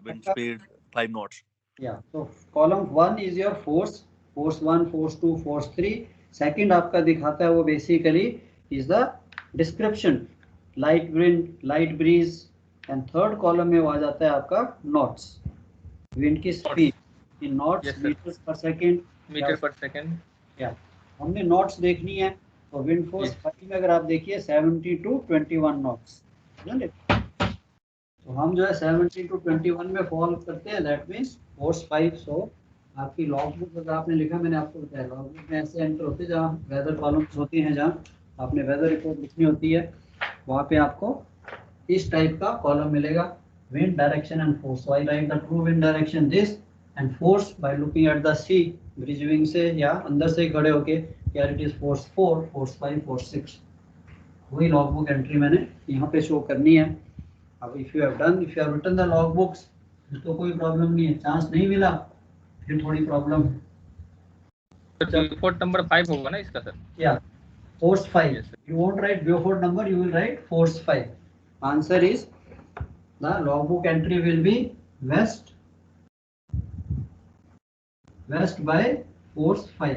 विंड स्पीड 5 नॉट्स। या तो column 1 is your force, force 1, force 2, force 3। Second आपका दिखाता है वो basically is the description, light wind, light breeze. And third column में वो आ जाता है आपका नॉट्स, विंड की speed in knots, Yes, sir. Metres per second. Metre per second. या हमने नॉट्स देखनी है, तो विंड फोर्स 5 में अगर आप देखिए 70 to 21 नॉट्स, तो हम जो है 70 to 21 में फॉल करते हैं, दैट मीन्स फोर्स 5। सो आपकी लॉग बुक अगर आपने लिखा, मैंने आपको बताया लॉग बुक में ऐसे एंटर होते हैं जहाँ वेदर कॉलम्स होती हैं, जहाँ आपने वेदर रिपोर्ट लिखनी होती है, वहाँ पे आपको इस टाइप का कॉलम मिलेगा, wind direction and force. So I write the true wind direction this and force by looking at the sea, bridge wing से या अंदर से खड़े होके, क्या it is force 4, force 5, force 6। वही लॉग बुक एंट्री मैंने यहाँ पे शो करनी है। अब if you have written the log books, तो कोई प्रॉब्लम नहीं है। चांस नहीं मिला फिर थोड़ी प्रॉब्लम है। Beaufort नंबर 5 होगा ना इसका सर? या force 5, Yes, sir. You won't write Beaufort number, you will write force 5। Answer is the log book entry will be west by force 5।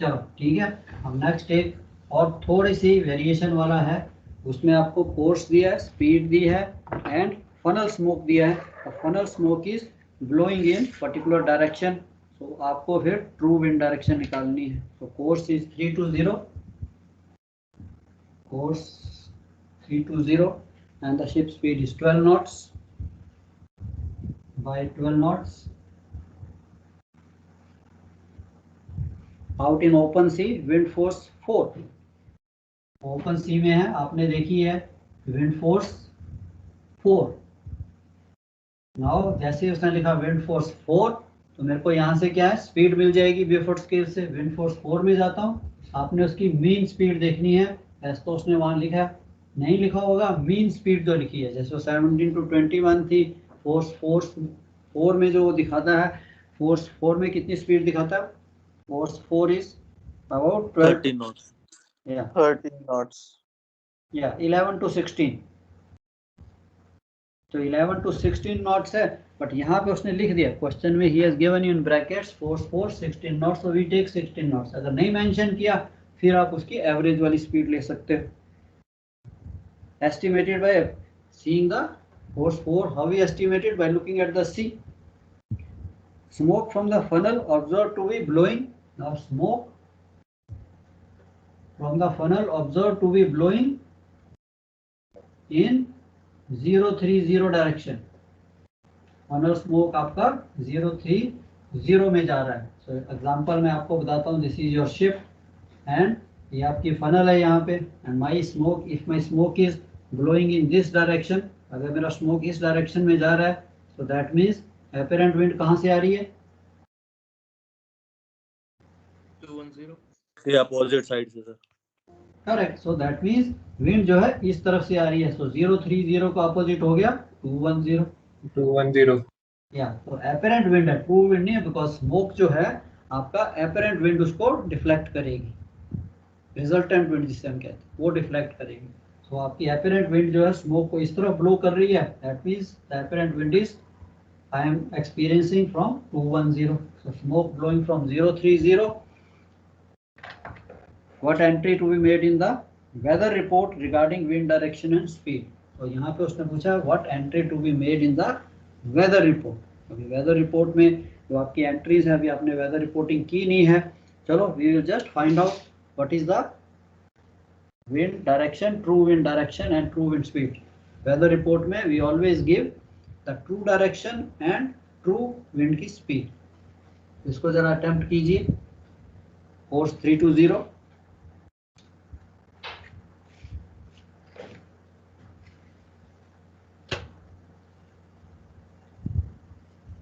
चलो ठीक है। अब नेक्स्ट एक और थोड़ी सी वेरिएशन वाला है, उसमें आपको फोर्स दिया है, स्पीड दी है एंड फनल स्मोक दिया है। Funnel smoke is blowing in particular direction, तो आपको फिर ट्रू विंड डायरेक्शन निकालनी है। तो course is 320, course 320 and the ship speed is 12 knots by 12 knots out in open sea, wind force 4। Open sea में है, आपने देखी है विंड फोर्स 4। नाउ जैसे ही उसने लिखा विंड फोर्स 4, तो मेरे को यहाँ से क्या है, स्पीड मिल जाएगी ब्यूफोर्ट स्केल से। विंड फोर्स 4 में जाता हूँ, आपने उसकी मीन स्पीड देखनी है। ऐसा तो उसने वहाँ लिखा है, नहीं लिखा होगा मीन स्पीड जो लिखी है, जैसे 17 to 21 थी। फोर्स 4 में जो दिखाता है, फोर्स 4 में कितनी स्पीड दिखाता है, force 4 is about 13 knots. 13 knots. 11 to 16। तो 11 to 16 नॉट्स है, बट यहाँ पे उसने लिख दिया क्वेश्चन में, he has given you in brackets force 4 16 knots, so we take 16 knots. अगर नहीं मेंशन किया, फिर आप उसकी एवरेज वाली स्पीड ले सकते हो। Estimated by seeing the force 4, how we estimated by looking at the sea. Smoke from the funnel observe to be blowing, now smoke from the funnel observed to be blowing in 030 direction। funnel smoke आपका 030 में जा रहा है। so example मैं आपको बताता हूँ, this is your ship and ये आपकी फनल है यहाँ पे, and my smoke, if my smoke is blowing in this direction, अगर मेरा स्मोक इस डायरेक्शन में जा रहा है, so that means apparent wind कहाँ से आ रही है, 210। ये अपोजिट साइड से sir. Correct. So that means wind जो है इस तरफ से आ रही है। सो 030 का अपोजिट हो गया 210। 210. या तो एपरेंट विंड है, ट्रू विंड नहीं है, बिकॉज स्मोक जो है आपका एपरेंट विंड उसको डिफ्लेक्ट करेगी। रिजल्टेंट विंड जिसे हम कहते हैं, वो डिफ्लेक्ट करेगी। सो आपकी एपरेंट विंड जो है स्मोक को इस तरफ ब्लो कर रही है, that means the apparent wind is I am experiencing from 210। So smoke blowing from 030। What entry to be made in the weather report regarding wind direction and speed? तो यहाँ पे उसने पूछा what entry to be made in the weather report। अभी weather report में जो आपकी entries है, अभी आपने weather reporting की नहीं है, चलो we will just find out what is the wind direction, true wind direction and true wind speed। weather report में we always give the true direction and true wind की speed। इसको जरा attempt कीजिए, course 320।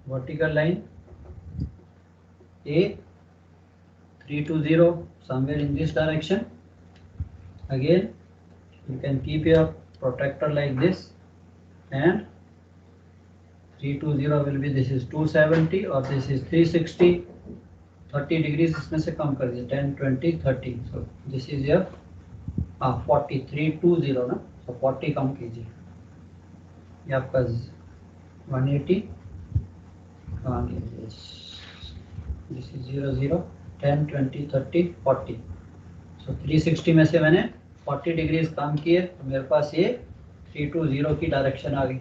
vertical line A 320 somewhere in this direction. Again, you can keep your protractor like this, and 320 will be, this is 270 or this is 360. 30 degrees इसमें से कम कर दीजिए, 10, 20, 30. So this is your 40, 320 ना, so 40 कम कीजिए. ये आपका 180 कहाँ कीजिए, this is 00, 10, 20, 30, 40. So 360 में से मैंने 40 डिग्रीज कम किए, तो मेरे पास ये 320 की डायरेक्शन आ गई.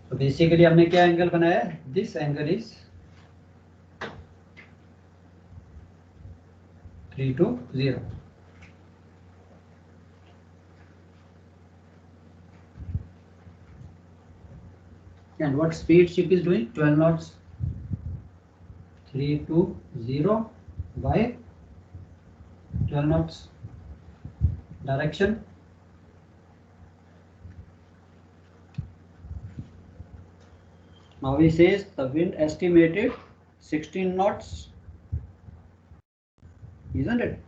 तो बेसिकली हमने क्या एंगल बनाया, this angle is 320. And what speed ship is doing? 12 knots. 320 by 12 knots. Direction. Now he says the wind estimated 16 knots, isn't it?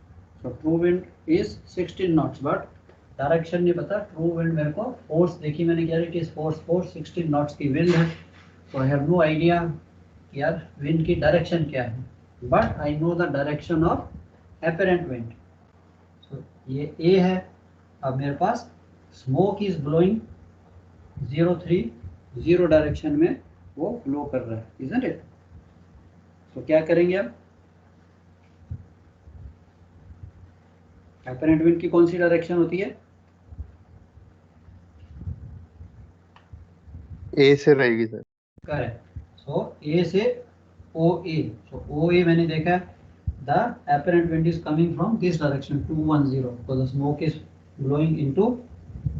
So true wind is 16 knots, but direction नहीं पता. True wind मेरे को force देखी मैंने, क्या it is force 16 knots की wind है. तो आई हैव नो आइडिया यार विंड की डायरेक्शन क्या है, but I know the direction of apparent wind. So ये ए है. अब मेरे पास स्मोक इज ब्लोइंग 030 डायरेक्शन में वो ब्लो कर रहा है, इजंट इट? तो क्या करेंगे अब, एपरेंट विंड की कौन सी डायरेक्शन होती है? ए से रहेगी सर. करेक्ट. सो ए से ओ ए. सो ओ ए मैंने देखा, the apparent wind is coming from this direction 210, because the smoke is blowing into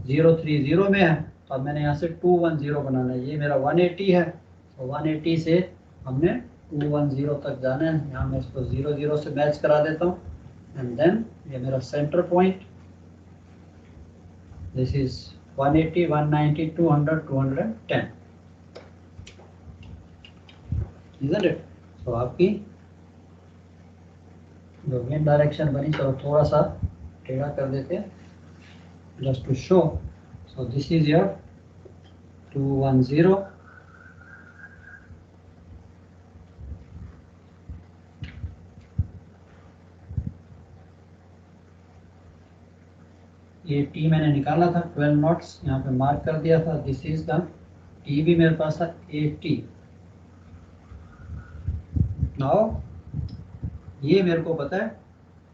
030 में है. तो अब मैंने यहाँ से 210 बनाना है. ये मेरा 180 है, तो 180 से हमने 210 तक जाना है. यहाँ मैं इसको 00 से मैच करा देता हूँ. एंड देन ये मेरा centre point, this is 180, 190, 200, 210, isn't it? So आपकी जो विंड डायरेक्शन बनी, चलो थोड़ा सा टेढ़ा कर देते हैं just to show. So this is your 210. ये टी मैंने निकाला था 12 नॉट्स, यहाँ पे मार्क कर दिया था. दिस इज द टी भी मेरे पास था 80. नाउ ये मेरे को पता है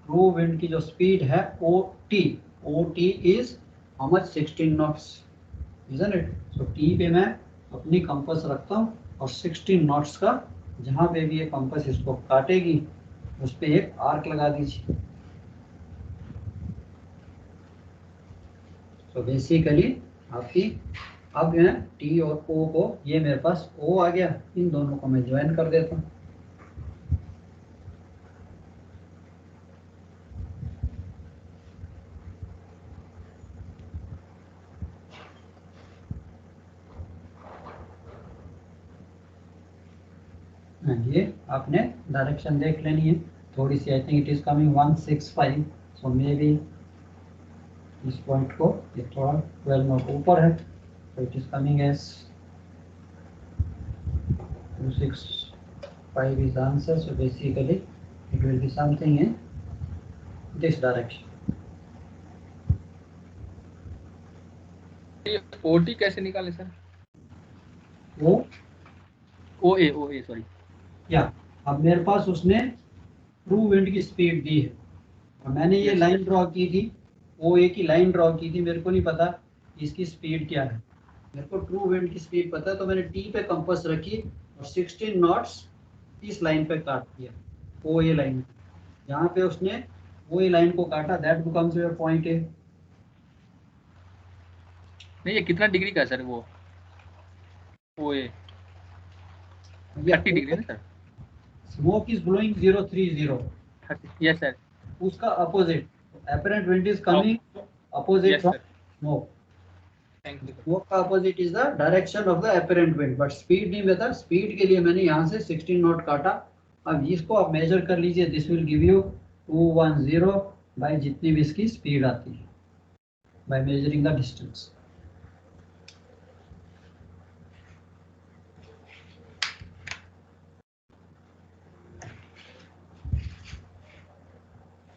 ट्रू विंड की जो स्पीड है O T is how much, 16 knots, isn't it? So T पे मैं अपनी कंपास रखता हूँ और 16 नॉट्स का जहाँ पे भी ये कंपास इसको काटेगी उस पे एक आर्क लगा दीजिए. तो बेसिकली आपकी अब मैं टी और ओ को, ये मेरे पास ओ आ गया, इन दोनों को मैं ज्वाइन कर देता हूँ. ये आपने डायरेक्शन देख लेनी है थोड़ी सी. I think it is coming 165. So maybe इस पॉइंट को ये थोड़ा 12 नॉट ऊपर है, तो it is coming as 265 is answer. So basically it will be something in this direction. ये 40 कैसे निकाले सर? ओ ए सॉरी. या अब मेरे पास उसने ट्रू विंड की स्पीड दी है और मैंने ये लाइन ड्रॉ की थी, ओ ए की लाइन ड्रॉ की थी. मेरे को नहीं पता इसकी स्पीड क्या है, मेरे को ट्रू विंड की स्पीड पता है. तो मैंने टी पे कंपास रखी और 16 नॉट्स इस लाइन पे काट दिया, ओ ए लाइन. जहाँ पे उसने ओ ए लाइन को काटा, that becomes your point A. नहीं, ये कितना डिग्री का है सर वो ओ ए? 30 डिग्री ना sir? Smoke is blowing 030. Yes sir. उसका opposite, apparent wind is coming opposite Yes, from sir. smoke. Smoke का opposite is the direction of the apparent wind, but speed नहीं पता। Speed के लिए मैंने यहाँ से 16 नॉट काटा। अब इसको आप मेजर कर लीजिए, this will give you 210 by जितनी भी इसकी स्पीड आती है, by measuring the distance.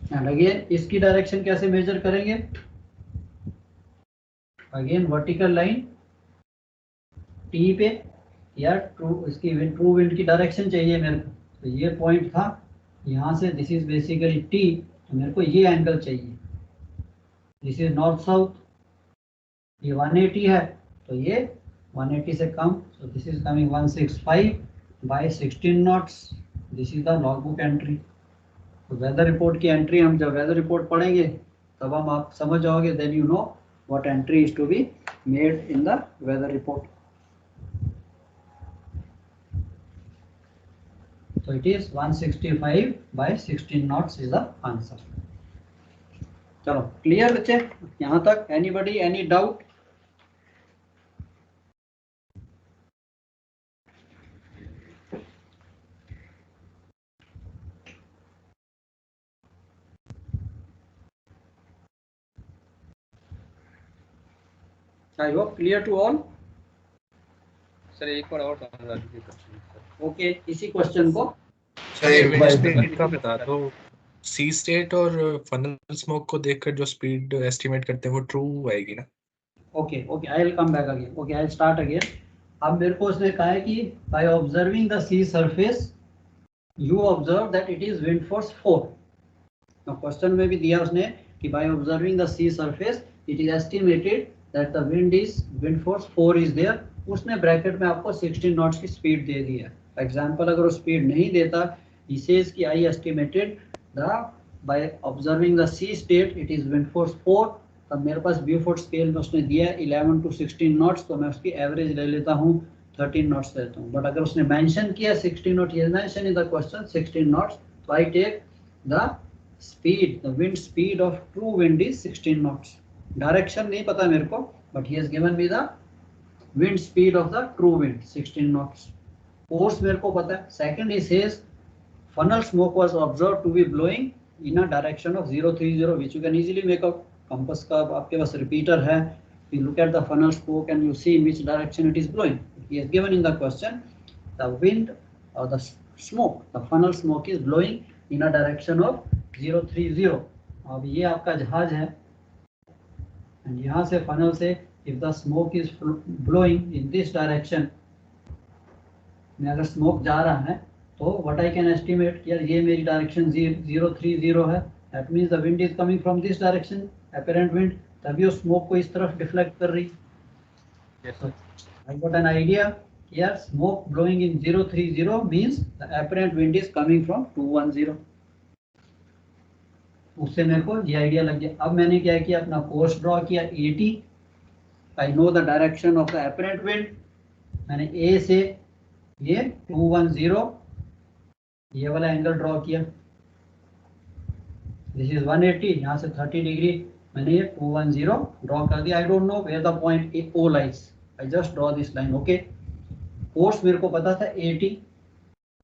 And again इसकी डायरेक्शन कैसे मेजर करेंगे? अगेन वर्टिकल लाइन टी पे, या इसकी ट्रू विंड की डायरेक्शन चाहिए मेरे को, तो ये पॉइंट था यहाँ से, दिस इज बेसिकली टी, तो मेरे को ये एंगल चाहिए, दिस इज नॉर्थ साउथ, ये 180 है, तो ये 180 से कम, so this is coming 165 by 16 knots, this is the log book entry. तो वेदर रिपोर्ट की एंट्री हम जब वेदर रिपोर्ट पढ़ेंगे तब हम आप समझ जाओगे, then you know what entry is to be made in the weather report. So it is 165 by 16 knots is the answer. चलो क्लियर बच्चे यहाँ तक? Anybody any doubt? I hope clear to all. Sir एक बार और समझा दीजिए question. Okay, इसी question को सर ये विंड स्पीड का बता दो, सी स्टेट और फनल स्मोक को देखकर जो स्पीड एस्टिमेट करते हैं वो ट्रू आएगी ना? Okay okay, I will come back again. Okay, I will start again. अब मेरे को उसने कहा है कि by observing the sea surface you observe that it is wind force 4। तो क्वेश्चन में भी दिया उसने कि by observing the sea surface it is estimated that the wind force 4 is there. उसने ब्रैकेट में आपको 16 नॉट्स की स्पीड दे दी है। एग्जाम्पल अगर वो स्पीड नहीं देता, he says कि I estimated the by observing the sea state it is wind force 4, तब मेरे पास ब्यूफोर्ड स्केल में उसने दिया है 11 to 16 नॉट्स, तो मैं उसकी एवरेज ले लेता हूँ 13 नॉट्स लेता हूँ। बट अगर उसने मेंशन किया 16 नॉट, ये mention in the question 16 knots, तो I take the speed, the wind speed of true wind is 16 knots. Direction नहीं पता मेरे को, but he has given me the wind speed of the true wind 16 knots. Force मेरे को पता है। Second, he says funnel smoke was observed to be blowing in a direction of 030, which you can easily make out. Compass का आपके पास repeater है, you look at the funnel smoke and you see in which direction it is blowing. He has given in the question the wind or the smoke, the funnel smoke is blowing in a direction of 030. अब ये आपका जहाज है, and यहाँ से funnel से if the smoke is blowing in this direction, में अगर स्मोक जा रहा है तो व्हाट आई कैन एस्टिमेट, यार ये मेरी डायरेक्शन 030 है, that means the wind is coming from this direction, apparent wind, तभी वो स्मोक को इस तरफ डिफ्लेक्ट कर रही। Yes sir, I got an idea, यार smoke blowing in 030 means the apparent wind is coming from 210। उससे मेरे को ये आइडिया लग गया। अब मैंने क्या किया, अपना कोर्स ड्रॉ किया 80, आई know the direction of the apparent wind, मैंने ए से ये 210 ये वाला एंगल ड्रॉ किया, दिस इज 180, यहाँ से 30 डिग्री मैंने ये 210 ड्रॉ कर दिया। I don't know where the point O lies, I just draw this line. Okay, force मेरे को पता था 80,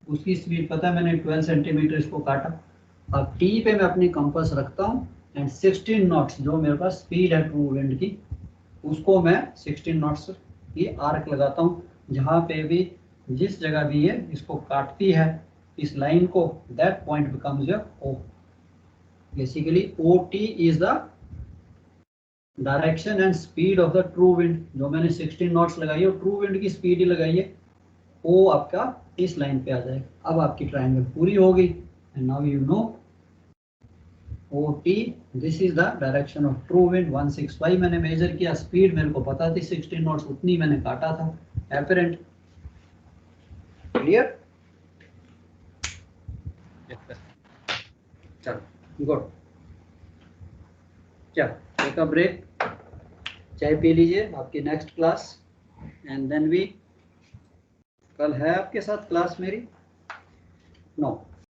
उसकी स्पीड पता है, मैंने 12 सेंटीमीटर इसको काटा। अब टी पे मैं अपनी कंपास रखता हूँ एंड 16 नॉट्स जो मेरे पास स्पीड है ट्रू विंड की, उसको मैं 16 नॉट्स की आर्क लगाता हूँ, जहाँ पे भी जिस जगह भी ये इसको काटती है इस लाइन को, that point becomes your O. Basically O T is the direction and speed of the true wind. जो मैंने 16 नॉट्स लगाई है ट्रू विंड की स्पीड ही लगाई है, ओ आपका इस लाइन पे आ जाएगा। अब आपकी ट्रायंगल पूरी हो गई and now you know O T, this is the direction of true wind. 165 मैंने मेजर किया, स्पीड मेरे को पता थी 16 नॉट्स, उतनी मैंने काटा था एपरेंट। क्लियर? चलो गुड, चलो टेक अ ब्रेक, चाय पी लीजिए, आपकी next class and then we, कल है आपके साथ क्लास मेरी? नो